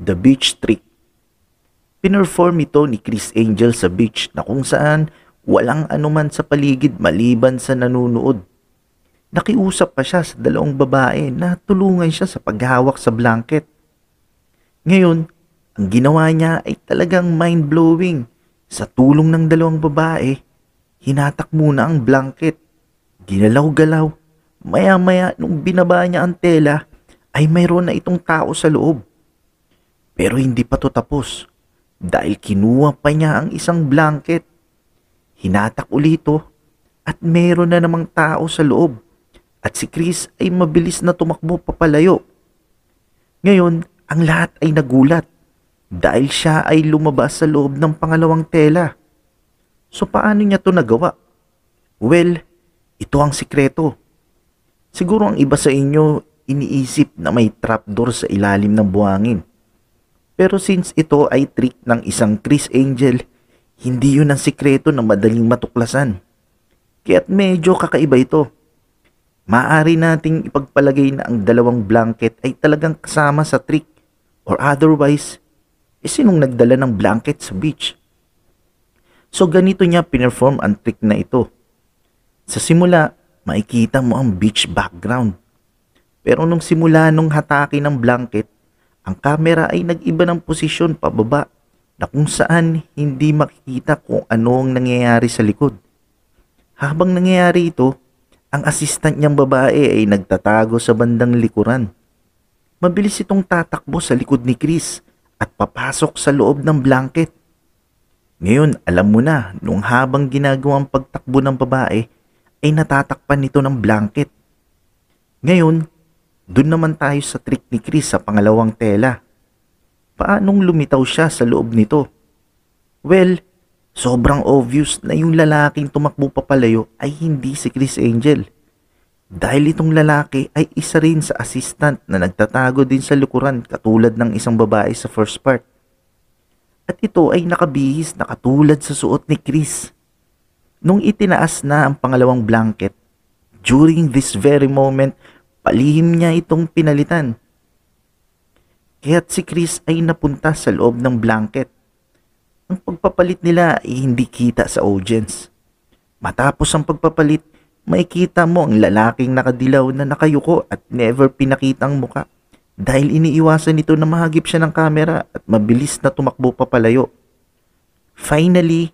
The Beach Trick. Pinerform ito ni Chris Angel sa beach na kung saan walang anuman sa paligid maliban sa nanunood. Nakiusap pa siya sa dalawang babae na tulungan siya sa paghawak sa blanket. Ngayon, ang ginawa niya ay talagang mind-blowing. Sa tulong ng dalawang babae, hinatak muna ang blanket. Ginalaw-galaw. Maya-maya nung binaba niya ang tela, ay mayroon na itong tao sa loob. Pero hindi pa to tapos dahil kinuha pa niya ang isang blanket. Hinatak ulito at mayroon na namang tao sa loob at si Chris ay mabilis na tumakbo papalayo. Ngayon, ang lahat ay nagulat dahil siya ay lumabas sa loob ng pangalawang tela. So paano niya to nagawa? Well, ito ang sikreto. Siguro ang iba sa inyo iniisip na may trapdoor sa ilalim ng buhangin. Pero since ito ay trick ng isang Chris Angel, hindi yun ang sikreto na madaling matuklasan. Kaya't medyo kakaiba ito. Maaari nating ipagpalagay na ang dalawang blanket ay talagang kasama sa trick or otherwise, sinong nagdala ng blanket sa beach? So ganito niya pinerform ang trick na ito. Sa simula, makikita mo ang beach background. Pero nung simula nung hatake ng blanket, ang camera ay nag-iba ng posisyon pababa na kung saan hindi makikita kung ano ang nangyayari sa likod. Habang nangyayari ito, ang assistant niyang babae ay nagtatago sa bandang likuran. Mabilis itong tatakbo sa likod ni Chris at papasok sa loob ng blanket. Ngayon, alam mo na, nung habang ginagawang pagtakbo ng babae, ay natatakpan nito ng blanket. Ngayon, doon naman tayo sa trick ni Chris sa pangalawang tela. Paanong lumitaw siya sa loob nito? Well, sobrang obvious na yung lalaking tumakbo papalayo ay hindi si Chris Angel. Dahil itong lalaki ay isa rin sa assistant na nagtatago din sa likuran katulad ng isang babae sa first part. At ito ay nakabihis na katulad sa suot ni Chris. Nung itinaas na ang pangalawang blanket, during this very moment, palihim niya itong pinalitan. Kaya't si Chris ay napunta sa loob ng blanket. Ang pagpapalit nila ay hindi kita sa audience. Matapos ang pagpapalit, makikita mo ang lalaking nakadilaw na nakayuko at never pinakita ang muka dahil iniiwasan nito na mahagip siya ng kamera at mabilis na tumakbo papalayo. Finally,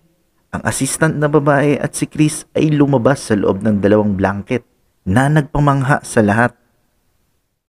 ang assistant na babae at si Chris ay lumabas sa loob ng dalawang blanket na nagpamangha sa lahat.